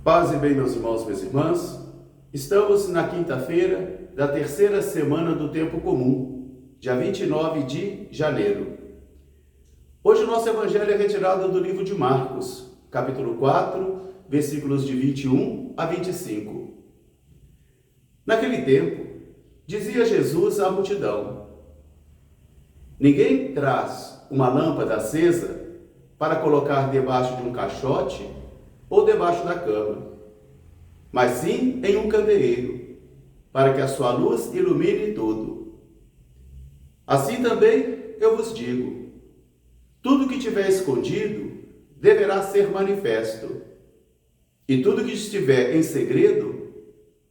Paz e bem, meus irmãos, minhas irmãs. Estamos na quinta-feira da terceira semana do tempo comum, dia 29 de janeiro. Hoje o nosso evangelho é retirado do livro de Marcos, capítulo 4, versículos de 21 a 25. Naquele tempo, dizia Jesus à multidão: ninguém traz uma lâmpada acesa para colocar debaixo de um caixote ou debaixo da cama, mas sim em um candeeiro, para que a sua luz ilumine tudo. Assim também eu vos digo: tudo que tiver escondido deverá ser manifesto, e tudo que estiver em segredo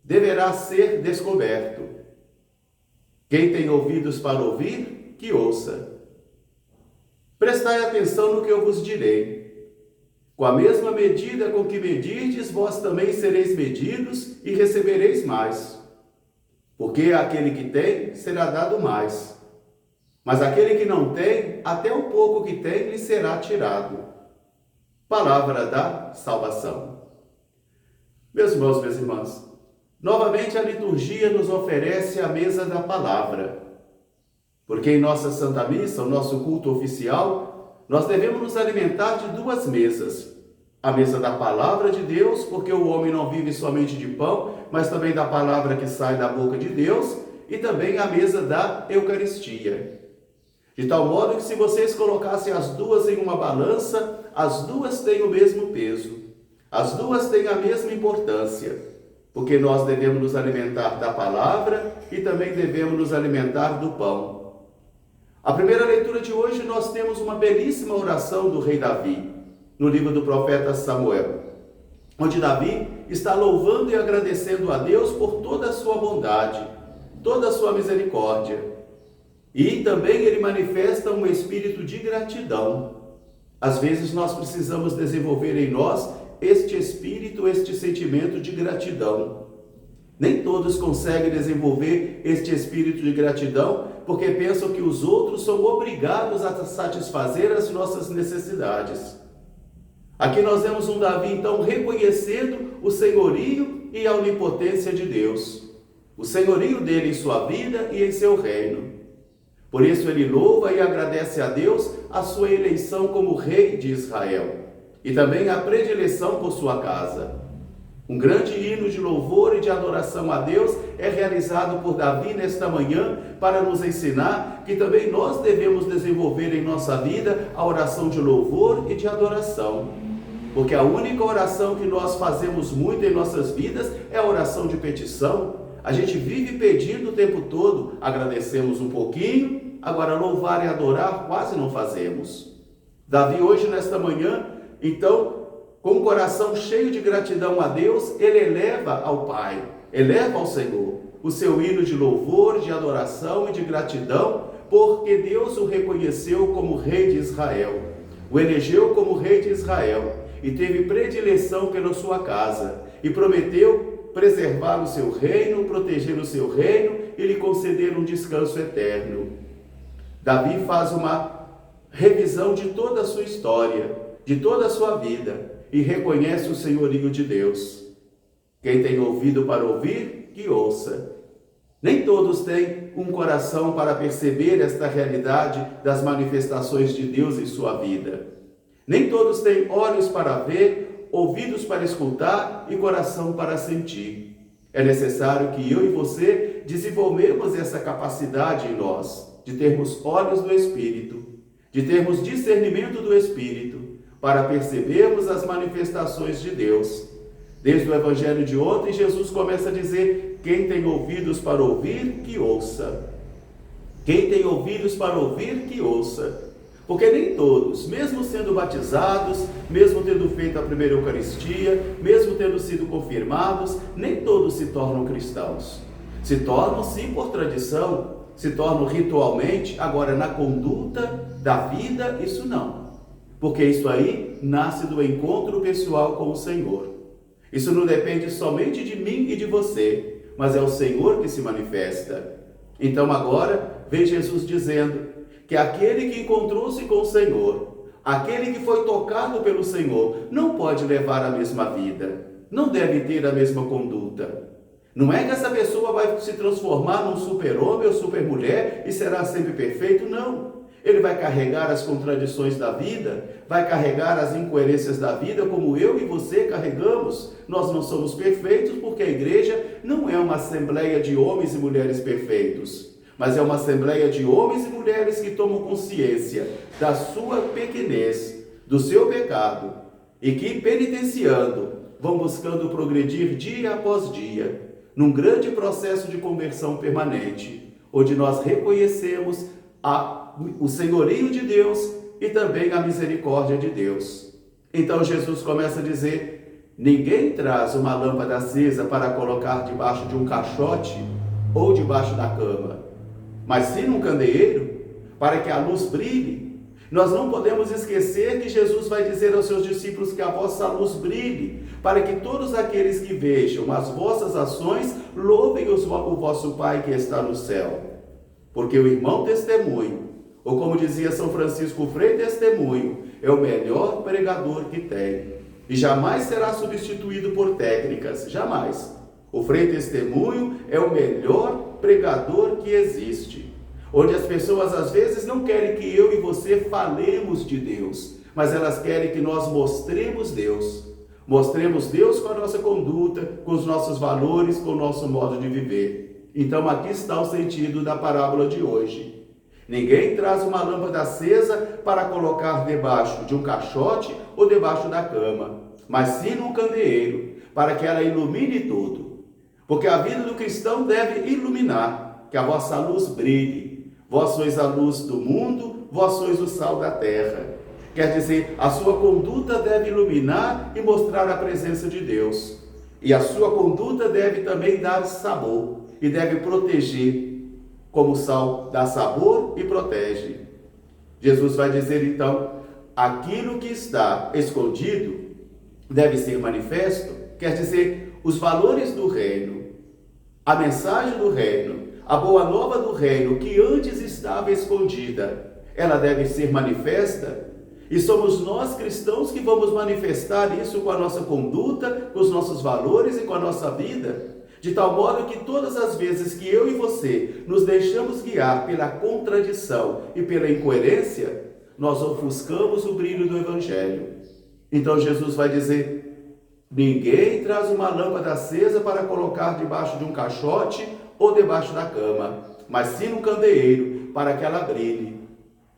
deverá ser descoberto. Quem tem ouvidos para ouvir, que ouça. Prestai atenção no que eu vos direi. Com a mesma medida com que medirdes, vós também sereis medidos e recebereis mais. Porque aquele que tem, será dado mais. Mas aquele que não tem, até o pouco que tem, lhe será tirado. Palavra da salvação. Meus irmãos, minhas irmãs, novamente a liturgia nos oferece a mesa da palavra. Porque em nossa Santa Missa, o nosso culto oficial, nós devemos nos alimentar de duas mesas. A mesa da palavra de Deus, porque o homem não vive somente de pão, mas também da palavra que sai da boca de Deus, e também a mesa da Eucaristia. De tal modo que se vocês colocassem as duas em uma balança, as duas têm o mesmo peso, as duas têm a mesma importância, porque nós devemos nos alimentar da palavra e também devemos nos alimentar do pão. A primeira leitura de hoje nós temos uma belíssima oração do rei Davi, no livro do profeta Samuel, onde Davi está louvando e agradecendo a Deus por toda a sua bondade, toda a sua misericórdia. E também ele manifesta um espírito de gratidão. Às vezes nós precisamos desenvolver em nós este espírito, este sentimento de gratidão. Nem todos conseguem desenvolver este espírito de gratidão porque pensam que os outros são obrigados a satisfazer as nossas necessidades. Aqui nós vemos um Davi, então, reconhecendo o senhorio e a onipotência de Deus, o senhorio dele em sua vida e em seu reino. Por isso ele louva e agradece a Deus a sua eleição como rei de Israel e também a predileção por sua casa. Um grande hino de louvor e de adoração a Deus é realizado por Davi nesta manhã para nos ensinar que também nós devemos desenvolver em nossa vida a oração de louvor e de adoração. Porque a única oração que nós fazemos muito em nossas vidas é a oração de petição. A gente vive pedindo o tempo todo, agradecemos um pouquinho, agora louvar e adorar quase não fazemos. Davi hoje nesta manhã, então, com o coração cheio de gratidão a Deus, ele eleva ao Pai, eleva ao Senhor o seu hino de louvor, de adoração e de gratidão, porque Deus o reconheceu como rei de Israel, o elegeu como rei de Israel e teve predileção pela sua casa e prometeu preservar o seu reino, proteger o seu reino e lhe conceder um descanso eterno. Davi faz uma revisão de toda a sua história, de toda a sua vida, e reconhece o senhorio de Deus. Quem tem ouvido para ouvir, que ouça. Nem todos têm um coração para perceber esta realidade das manifestações de Deus em sua vida. Nem todos têm olhos para ver, ouvidos para escutar e coração para sentir. É necessário que eu e você desenvolvemos essa capacidade em nós, de termos olhos do Espírito, de termos discernimento do Espírito, para percebermos as manifestações de Deus. Desde o Evangelho de ontem, Jesus começa a dizer: quem tem ouvidos para ouvir, que ouça. Quem tem ouvidos para ouvir, que ouça. Porque nem todos, mesmo sendo batizados, mesmo tendo feito a primeira Eucaristia, mesmo tendo sido confirmados, nem todos se tornam cristãos. Se tornam sim por tradição, se tornam ritualmente, agora na conduta da vida, isso não. Porque isso aí nasce do encontro pessoal com o Senhor. Isso não depende somente de mim e de você, mas é o Senhor que se manifesta. Então agora vem Jesus dizendo que aquele que encontrou-se com o Senhor, aquele que foi tocado pelo Senhor, não pode levar a mesma vida, não deve ter a mesma conduta. Não é que essa pessoa vai se transformar num super-homem ou super-mulher e será sempre perfeito, não. Ele vai carregar as contradições da vida, vai carregar as incoerências da vida, como eu e você carregamos. Nós não somos perfeitos porque a igreja não é uma assembleia de homens e mulheres perfeitos, mas é uma assembleia de homens e mulheres que tomam consciência da sua pequenez, do seu pecado, e que, penitenciando, vão buscando progredir dia após dia, num grande processo de conversão permanente, onde nós reconhecemos o senhorio de Deus e também a misericórdia de Deus. Então Jesus começa a dizer: ninguém traz uma lâmpada acesa para colocar debaixo de um caixote ou debaixo da cama, mas sim num candeeiro, para que a luz brilhe. Nós não podemos esquecer que Jesus vai dizer aos seus discípulos que a vossa luz brilhe, para que todos aqueles que vejam as vossas ações louvem o vosso Pai que está no céu. Porque o irmão testemunho, ou como dizia São Francisco, o Frei testemunho, é o melhor pregador que tem, e jamais será substituído por técnicas, jamais. O Frei testemunho é o melhor pregador que existe, onde as pessoas às vezes não querem que eu e você falemos de Deus, mas elas querem que nós mostremos Deus. Mostremos Deus com a nossa conduta, com os nossos valores, com o nosso modo de viver. Então aqui está o sentido da parábola de hoje. Ninguém traz uma lâmpada acesa para colocar debaixo de um caixote ou debaixo da cama, mas sim num candeeiro, para que ela ilumine tudo. Porque a vida do cristão deve iluminar, que a vossa luz brilhe. Vós sois a luz do mundo, vós sois o sal da terra. Quer dizer, a sua conduta deve iluminar e mostrar a presença de Deus. E a sua conduta deve também dar sabor e deve proteger, como o sal dá sabor e protege. Jesus vai dizer então, aquilo que está escondido deve ser manifesto, quer dizer, os valores do reino, a mensagem do reino, a boa nova do reino que antes estava escondida, ela deve ser manifesta, e somos nós cristãos que vamos manifestar isso com a nossa conduta, com os nossos valores e com a nossa vida, de tal modo que todas as vezes que eu e você nos deixamos guiar pela contradição e pela incoerência, nós ofuscamos o brilho do Evangelho. Então Jesus vai dizer, ninguém traz uma lâmpada acesa para colocar debaixo de um caixote ou debaixo da cama, mas sim no candeeiro, para que ela brilhe.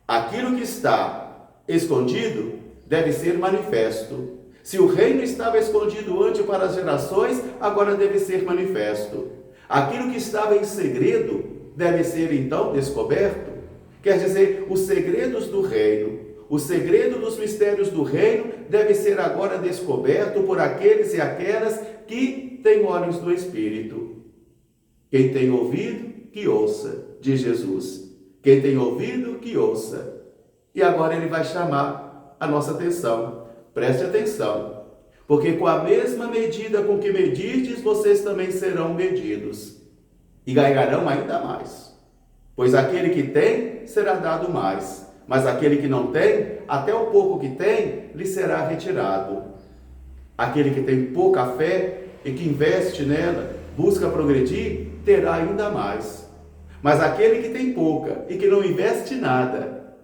Aquilo que está escondido deve ser manifesto. Se o reino estava escondido antes para as gerações, agora deve ser manifesto. Aquilo que estava em segredo deve ser então descoberto. Quer dizer, os segredos do reino, o segredo dos mistérios do reino deve ser agora descoberto por aqueles e aquelas que têm olhos do Espírito. Quem tem ouvido, que ouça, diz Jesus. Quem tem ouvido, que ouça. E agora ele vai chamar a nossa atenção. Preste atenção. Porque com a mesma medida com que medirdes, vocês também serão medidos. E ganharão ainda mais. Pois aquele que tem, será dado mais. Mas aquele que não tem, até o pouco que tem, lhe será retirado. Aquele que tem pouca fé e que investe nela, busca progredir, terá ainda mais. Mas aquele que tem pouca e que não investe nada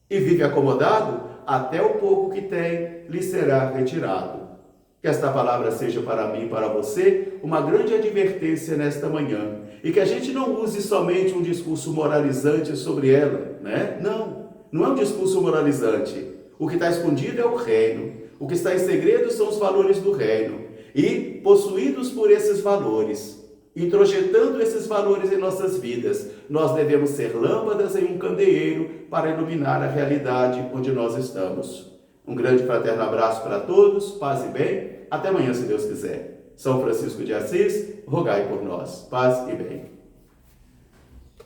e vive acomodado, até o pouco que tem lhe será retirado. Que esta palavra seja para mim e para você uma grande advertência nesta manhã. E que a gente não use somente um discurso moralizante sobre ela, né? Não é um discurso moralizante. O que está escondido é o reino. O que está em segredo são os valores do reino. E, possuídos por esses valores, introjetando esses valores em nossas vidas, nós devemos ser lâmpadas em um candeeiro para iluminar a realidade onde nós estamos. Um grande fraterno abraço para todos, paz e bem. Até amanhã, se Deus quiser. São Francisco de Assis, rogai por nós. Paz e bem.